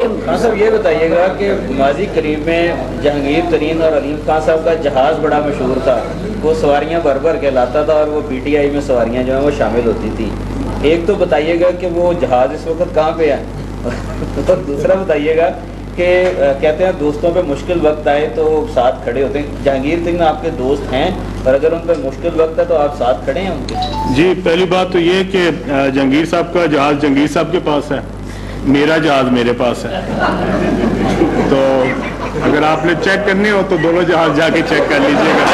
خان صاحب یہ بتائیے گا کہ ماضی قریب میں جہانگیر ترین اور علیم خان صاحب کا جہاز بڑا مشہور تھا، وہ سواریاں بھر بھر کے لاتا تھا اور وہ پی ٹی آئی میں سواریاں جو ہیں وہ شامل ہوتی تھی. ایک تو بتائیے گا کہ وہ جہاز اس وقت کہاں پہ ہے، اور دوسرا بتائیے گا کہ کہتے ہیں دوستوں پہ مشکل وقت آئے تو ساتھ کھڑے ہوتے ہیں. جہانگیر ترین آپ کے دوست ہیں اور اگر ان پہ مشکل وقت ہے تو آپ ساتھ کھڑے ہیں ان کے؟ جی، پہلی بات تو یہ کہ جہانگیر صاحب کا جہاز جہانگیر صاحب کے پاس ہے، میرا جہاز میرے پاس ہے. تو اگر آپ نے چیک کرنے ہو تو دونوں جہاز جا کے چیک کر لیجیے گا.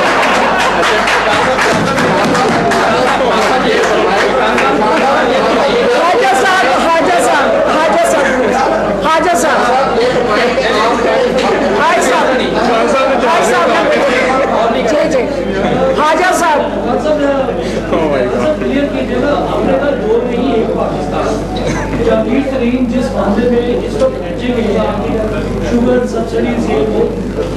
جہانگیر ترین جس معاملے میں اس وقت بھیجے گئے شوگر سبسڈیز یہ وہ،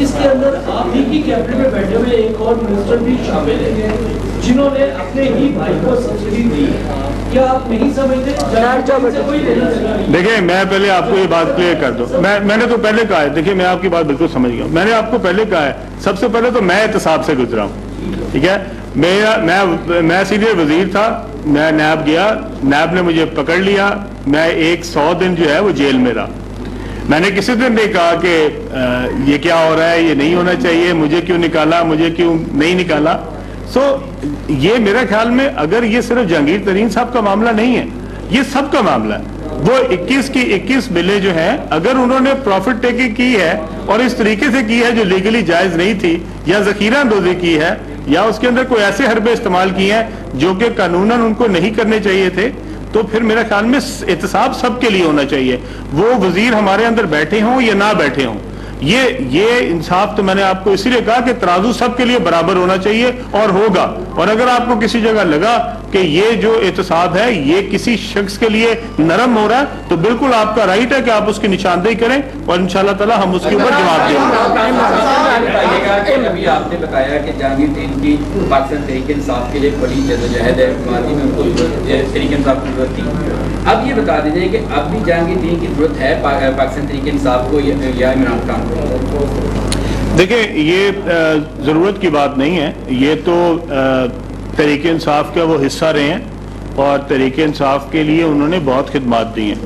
اس کے اندر آپ ہی کی کیبنٹ میں بیٹھے ہوئے ایک اور منسٹر بھی شامل ہیں جنہوں نے اپنے ہی بھائی کو سبسڈی دی. کیا آپ نہیں سمجھتے سے کوئی لینا دینا نہیں؟ دیکھیں، میں پہلے آپ کو یہ بات کلیئر کر دوں. میں نے تو پہلے کہا ہے، دیکھیں میں آپ کی بات بالکل سمجھ گیا. میں نے آپ کو پہلے کہا ہے، سب سے پہلے تو میں احتساب سے گزرا ہوں، ٹھیک ہے. میں سینئر وزیر تھا، میں نیب گیا، نیب نے مجھے پکڑ لیا، میں 100 دن جو ہے وہ جیل میں رہا. میں نے کسی دن نہیں کہا کہ یہ کیا ہو رہا ہے، یہ نہیں ہونا چاہیے، مجھے کیوں نکالا، مجھے کیوں نہیں نکالا. یہ میرے خیال میں اگر یہ صرف جہانگیر ترین صاحب کا معاملہ نہیں ہے، یہ سب کا معاملہ ہے. وہ 21 کی 21 بلیں جو ہیں، اگر انہوں نے پروفٹ ٹیکنگ کی ہے اور اس طریقے سے کی ہے جو لیگلی جائز نہیں تھی، یا ذخیرہ اندوزی کی ہے، یا اس کے اندر کوئی ایسے حربے استعمال کیے ہیں جو کہ قانوناً ان کو نہیں کرنے چاہیے تھے، تو پھر میرے خیال میں احتساب سب کے لیے ہونا چاہیے. وہ وزیر ہمارے اندر بیٹھے ہوں یا نہ بیٹھے ہوں، یہ انصاف تو میں نے آپ کو اسی لیے کہا کہ ترازو سب کے لیے برابر ہونا چاہیے اور ہوگا. اور اگر آپ کو کسی جگہ لگا کہ یہ جو احتساب ہے یہ کسی شخص کے لیے نرم ہو رہا ہے تو بالکل آپ کا رائٹ ہے کہ آپ اس کی نشاندہی کریں اور انشاءاللہ تعالی ہم اس کے اوپر جواب دیں گے. ابھی آپ نے بتایا کہ جہانگیر ترین کی پاکستان تحریک انصاف کے لیے بڑی جدوجہد ہے، ماضی میں ان کو تحریک انصاف کی ضرورت تھی. اب یہ بتا دیجیے کہ اب بھی جہانگیر ترین کی ضرورت ہے پاکستان تحریک انصاف کو یا عمران خان کو؟ دیکھیں، یہ ضرورت کی بات نہیں ہے، یہ تو تحریک انصاف کا وہ حصہ رہے ہیں اور تحریک انصاف کے لیے انہوں نے بہت خدمات دی ہیں.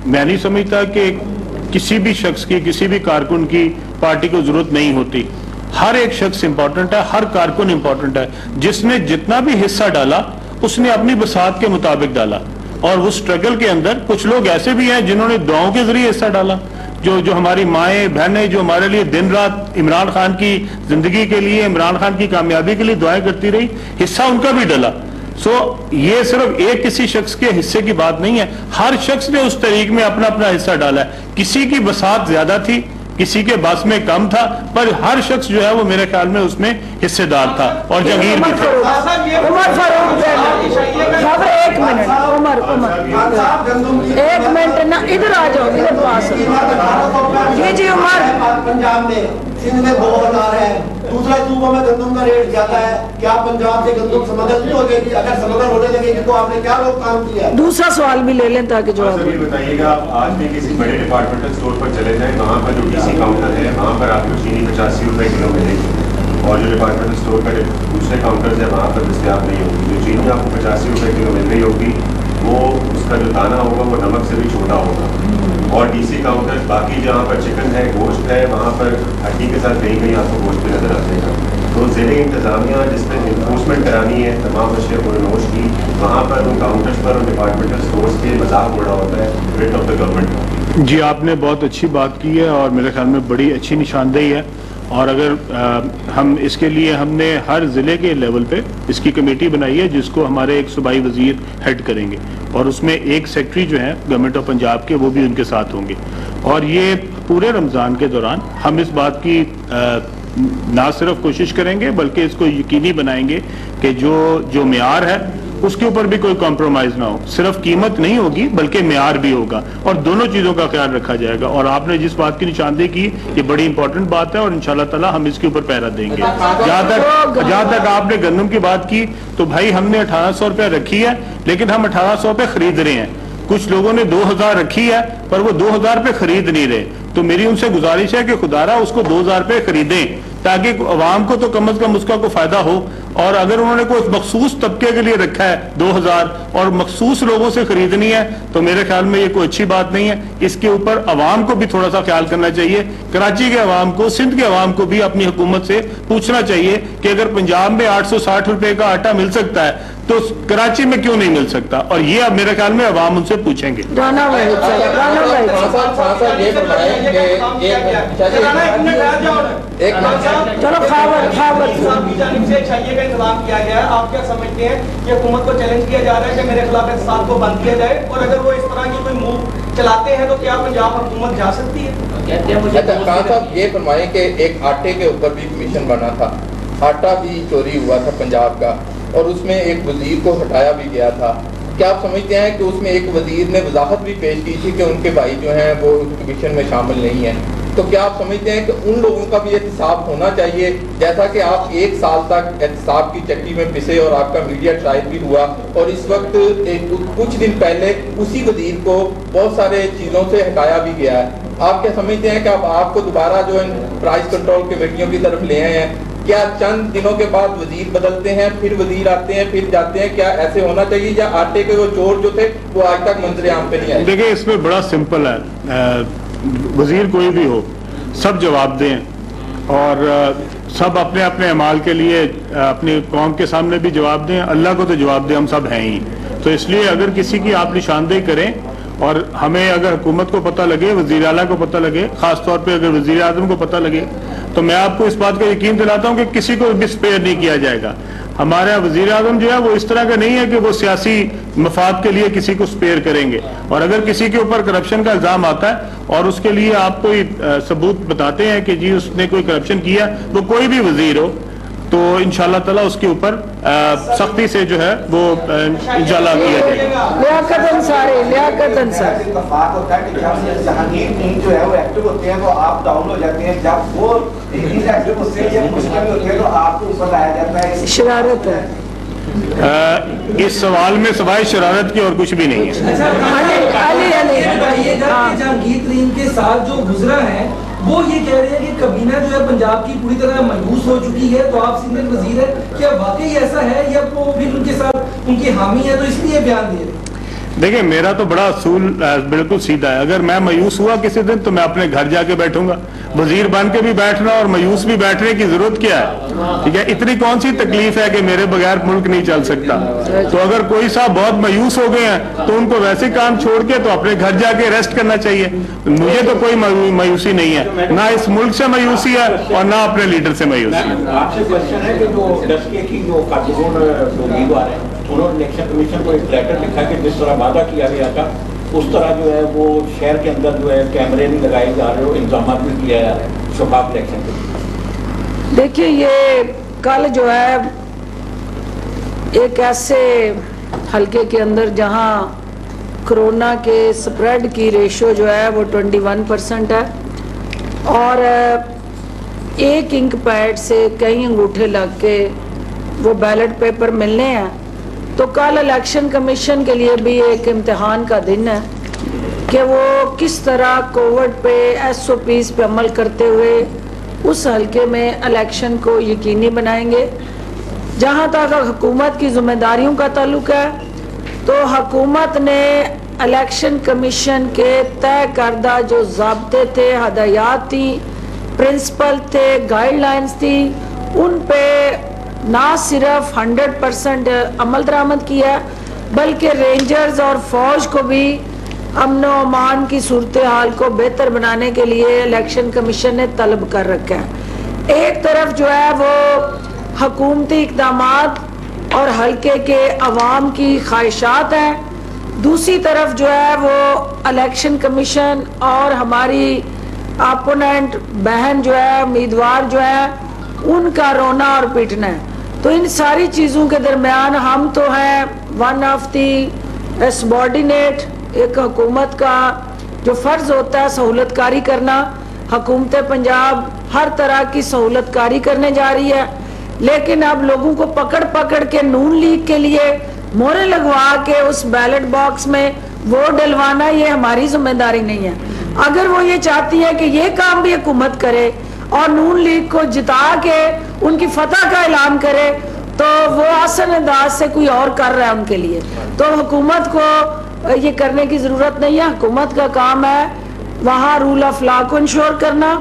میں نہیں سمجھتا کہ کسی بھی شخص کی، کسی بھی کارکن کی پارٹی کو ضرورت نہیں ہوتی. ہر ایک شخص امپورٹنٹ ہے، ہر کارکن امپورٹنٹ ہے. جس نے جتنا بھی حصہ ڈالا اس نے اپنی بساط کے مطابق ڈالا، اور وہ سٹرگل کے اندر کچھ لوگ ایسے بھی ہیں جنہوں نے دعاؤں کے ذریعے حصہ ڈالا. جو ہماری مائیں بہنیں جو ہمارے لیے دن رات عمران خان کی زندگی کے لیے، عمران خان کی کامیابی کے لیے دعائیں کرتی رہی، حصہ ان کا بھی ڈلا. یہ صرف ایک کسی شخص کے حصے کی بات نہیں ہے، ہر شخص نے اس طریق میں اپنا اپنا حصہ ڈالا ہے. کسی کی بساط زیادہ تھی، کسی کے بس میں کم تھا، پر ہر شخص جو ہے وہ میرے خیال میں اس میں حصے دار تھا، اور جہانگیر بھی تھے. ایک منٹ نا ادھر آ جاؤ، ادھر پاس. جی عمر، پنجاب میں سندھ میں بہت آ رہا ہے، دوسرے صوبوں میں گندم کا ریٹ زیادہ ہے. کیا پنجاب سے گندم سمگل نہیں ہو جائے گی؟ اگر سمگل ہونے لگے گی تو آپ نے کیا لوگ کام کیا؟ دوسرا سوال بھی لے لیں تاکہ جواب یہ بتائیے گا، آپ آج بھی کسی بڑے ڈپارٹمنٹل اسٹور پر چلے جائیں، وہاں پر جو ڈی سی کاؤنٹر ہے وہاں پر آپ کو چینی 85 روپے کلو ملے گی، اور جو ڈپارٹمنٹل اسٹور کا دوسرے کاؤنٹرز ہیں وہاں پر دستیاب نہیں ہوگی. جو چینی آپ کو 85 روپے کلو مل رہی ہوگی وہ اس کا جو دانہ ہوگا وہ نمک سے بھی چھوٹا ہوگا. اور ڈی سی کاؤنٹر باقی جہاں پر چکن ہے، گوشت ہے، وہاں پر ہڈی کے ساتھ کہیں کہیں آپ کو گوشت بھی نظر آ جائے گا. تو ضلع انتظامیہ جس نے انفورسمنٹ کرانی ہے تمام اشیاء کو نوش کی، وہاں پر ان کاؤنٹرز پر اور ڈپارٹمنٹل اسٹورز کے مذاق اڑا ہوتا ہے ریٹ آف دا گورنمنٹ. جی، آپ نے بہت اچھی بات کی ہے اور میرے خیال میں بڑی اچھی نشاندہی ہے. اور اگر ہم اس کے لیے ہم نے ہر ضلع کے لیول پہ اس کی کمیٹی بنائی ہے جس کو ہمارے ایک صوبائی وزیر ہیڈ کریں گے، اور اس میں ایک سیکٹری جو ہے گورنمنٹ آف پنجاب کے وہ بھی ان کے ساتھ ہوں گے. اور یہ پورے رمضان کے دوران ہم اس بات کی نہ صرف کوشش کریں گے بلکہ اس کو یقینی بنائیں گے کہ جو معیار ہے اس کے اوپر بھی کوئی کمپرومائز نہ ہو. صرف قیمت نہیں ہوگی بلکہ معیار بھی ہوگا، اور دونوں چیزوں کا خیال رکھا جائے گا. اور آپ نے جس بات کی نشاندہی کی یہ بڑی امپورٹنٹ بات ہے، اور انشاءاللہ تعالی ہم اس کے اوپر پہرا دیں گے. جہاں تک آپ نے گندم کی بات کی تو بھائی ہم نے 1800 روپے رکھی ہے، لیکن ہم 1800 پہ خرید رہے ہیں. कुछ लोगों ने 2000 रखी है पर वो 2000 पे खरीद नहीं रहे, तो मेरी उनसे गुजारिश है कि खुदारा उसको 2000 पे खरीदें ताकि अवाम को तो कम से कम उसका कोई फायदा हो। और अगर उन्होंने कोई मखसूस तबके के लिए रखा है 2000 और मखसूस लोगों से खरीदनी है तो मेरे ख्याल में ये कोई अच्छी बात नहीं है। इसके ऊपर अवाम को भी थोड़ा सा ख्याल करना चाहिए, कराची के अवाम को, सिंध के अवाम को भी अपनी हुकूमत से पूछना चाहिए कि अगर पंजाब में 860 रुपए का आटा मिल सकता है तो कराची में क्यों नहीं मिल सकता, और ये अब मेरे ख्याल में अवाम उनसे पूछेंगे। चलो खावर की जानिब से चाहिए का इंतजाम किया गया है, आप क्या समझते हैं कि हुकूमत को चैलेंज किया जा रहा है कि मेरे खिलाफ एहतसाब को बंद किया जाए, और अगर वो इस तरह की कोई मूव चलाते हैं तो क्या पंजाब हुकूमत जा सकती है? खान साहब ये फरमाए कि एक आटे के ऊपर भी कमीशन बना था, आटा भी चोरी हुआ था पंजाब का और उसमें एक वजीर को हटाया भी गया था। क्या आप समझते हैं कि उसमें एक वजीर ने वजाहत भी पेश की थी कि उनके भाई जो हैं वो उस कमीशन में शामिल नहीं हैं, तो क्या आप समझते हैं कि उन लोगों का भी एहतसाब होना चाहिए, जैसा कि आप 1 साल तक एहतसाब की चक्की में पिसे और आपका मीडिया ट्रायल भी हुआ और इस वक्त कुछ दिन पहले उसी वजीर को बहुत सारे चीज़ों से हटाया भी गया है। आप क्या समझते हैं कि अब आपको दोबारा जो प्राइस कंट्रोल कमेटियों की तरफ ले आए हैं, क्या चंद दिनों के बाद वजीर बदलते हैं, फिर वजीर आते हैं, फिर जाते हैं, क्या ऐसे होना चाहिए, या आटे के वो चोर जो थे वो आज तक मंजर आम पे नहीं आए? देखिए इसमें बड़ा सिंपल है, वजीर कोई भी हो सब जवाब दें और सब अपने अपने अमाल के लिए अपनी कौम के सामने भी जवाब दें, अल्लाह को तो जवाब दें, हम सब हैं ही। तो इसलिए अगर किसी की आप निशानदेही करें और हमें अगर हुकूमत को पता लगे, वजीर आला को पता लगे, खास तौर पे अगर वजीर आज़म को पता लगे, तो मैं आपको इस बात का यकीन दिलाता हूं कि किसी को भी स्पेयर नहीं किया जाएगा। हमारा वजीर आज़म जो है वो इस तरह का नहीं है कि वो सियासी मफाद के लिए किसी को स्पेयर करेंगे, और अगर किसी के ऊपर करप्शन का इल्जाम आता है और उसके लिए आप कोई सबूत बताते हैं कि जी उसने कोई करप्शन किया, वो कोई भी वजीर हो, तो इंशाअल्लाह ताला उसके ऊपर सख्ती से जो है वो इंशाअल्लाह किया जाएगा। लियाकत अंसारी इत्तेफाक होता है कि जब जहांगीर टीम जो है वो एक्टिव होते हैं तो आप डाउन हो जाते हैं, जब वो एक्टिव होते हैं या मुश्किल होते हैं तो आपको ऊपर लाया जाता है। शरारत है इस सवाल में सवाए शरारत की और कुछ भी नहीं है। जहांगीर तरीन के साथ जो गुजरा है वो ये कह रहे हैं कि कबीना जो है पंजाब की पूरी तरह मायूस हो चुकी है, तो आप सीनियर वजीर है, क्या वाकई ऐसा है या वो फिर उनके साथ उनकी हामी है तो इसलिए बयान दे रहे हैं? देखिए मेरा तो बड़ा असूल बिल्कुल सीधा है, अगर मैं मायूस हुआ किसी दिन तो मैं अपने घर जाके बैठूंगा, वजीर बन के भी बैठना और मायूस भी बैठने की जरूरत क्या है? ठीक है, इतनी कौन सी तकलीफ है कि मेरे बगैर मुल्क नहीं चल सकता? तो अगर कोई साहब बहुत मायूस हो गए हैं तो उनको वैसे काम छोड़ के तो अपने घर जाके रेस्ट करना चाहिए। मुझे तो कोई मायूसी नहीं है, ना इस मुल्क से मायूसी है और ना अपने लीडर से मायूसी है। आपसे क्वेश्चन है कि जो डस्के की जो कातिबों उम्मीदवार है उन्होंने इलेक्शन कमीशन को एक लेटर लिखा कि जिस तरह वादा किया गया था उस तरह जो है वो शहर के अंदर जो है कैमरे नहीं लगाए जा रहे हो, इंतजाम भी किया जा रहा है शफाफ इलेक्शन के लिए। देखिए ये कल जो है एक ऐसे हलके के अंदर जहां कोरोना के स्प्रेड की रेशो जो है वो 21% है और एक इंक पैड से कई अंगूठे लग के वो बैलेट पेपर मिलने हैं, तो कल इलेक्शन कमीशन के लिए भी एक इम्तिहान का दिन है कि वो किस तरह कोविड पे SOPs पे अमल करते हुए उस हलके में इलेक्शन को यकीनी बनाएंगे। जहाँ तक हुकूमत की जिम्मेदारियों का ताल्लुक है तो हुकूमत ने इलेक्शन कमीशन के तय करदा जो ज़ाब्ते थे, हदायत थी, प्रिंसिपल थे, गाइडलाइंस थी, उन पे ना सिर्फ 100% अमल दरामद किया बल्कि रेंजर्स और फौज को भी अमन व अमान की सूरत हाल को बेहतर बनाने के लिए इलेक्शन कमीशन ने तलब कर रखा है। एक तरफ जो है वो हुकूमती इक़दामात और हल्के के अवाम की ख्वाहिशात हैं, दूसरी तरफ जो है वो इलेक्शन कमीशन और हमारी अपोनेंट बहन जो है उम्मीदवार जो है उनका रोना और पीटना है। तो इन सारी चीज़ों के दरमियान हम तो हैं वन ऑफ दी सबॉर्डिनेट, एक हुकूमत का जो फ़र्ज़ होता है सहूलतकारी करना, हुकूमत पंजाब हर तरह की सहूलतकारी करने जा रही है, लेकिन अब लोगों को पकड़ पकड़ के नून लीग के लिए मोहरे लगवा के उस बैलेट बॉक्स में वोट डलवाना ये हमारी जिम्मेदारी नहीं है। अगर वो ये चाहती है कि ये काम भी हुकूमत करे और नून लीग को जिता के उनकी फतह का ऐलान करे, तो वो आसान अंदाज से कोई और कर रहा है उनके लिए, तो हुकूमत को ये करने की जरूरत नहीं है। हुकूमत का काम है वहाँ रूल ऑफ लॉ को इंश्योर करना,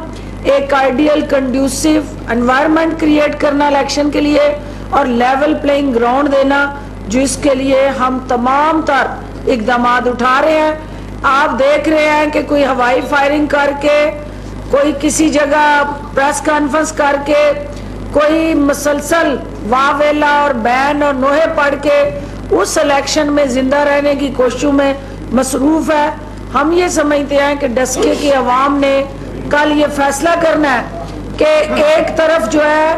एक आइडियल कंड्यूसिव एनवायरनमेंट क्रिएट करना इलेक्शन के लिए और लेवल प्लेइंग ग्राउंड देना, जिसके लिए हम तमाम तर इकदामात उठा रहे हैं। आप देख रहे हैं कि कोई हवाई फायरिंग करके, कोई किसी जगह प्रेस कॉन्फ्रेंस करके, कोई मुसलसल वावेला और बैन और नोहे पढ़ के उस इलेक्शन में जिंदा रहने की कोशिशों में मसरूफ है। हम ये समझते हैं कि डस्के की अवाम ने कल ये फैसला करना है कि एक तरफ जो है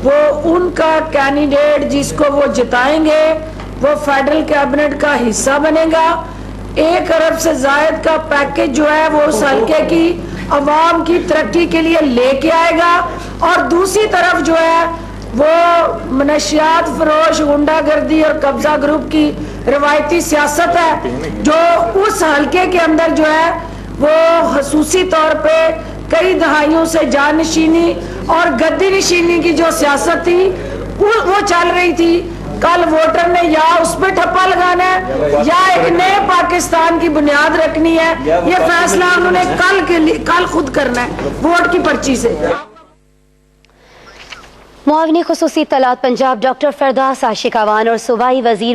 वो उनका कैंडिडेट जिसको वो जिताएंगे वो फेडरल कैबिनेट का हिस्सा बनेगा, 1 अरब से जायद का पैकेज जो है वो उस हल्के की अवाम की तरक्की के लिए लेके आएगा, और दूसरी तरफ जो है वो मनशियात फरोश, गुंडागर्दी और कब्जा ग्रुप की रवायती सियासत है जो उस हल्के के अंदर जो है वो खसूसी तौर पे कई दहाइयों से जानशीनी और गद्दी नशीनी की जो सियासत थी वो चल रही थी। कल वोटर ने या उस पर ठप्पा लगाना है या एक नए पाकिस्तान की बुनियाद रखनी है, ये फैसला उन्होंने कल खुद करना है वोट की पर्ची से। मुआविन खुसूसी तलात पंजाब डॉक्टर फरदास आशिक अवान और सूबाई वजीर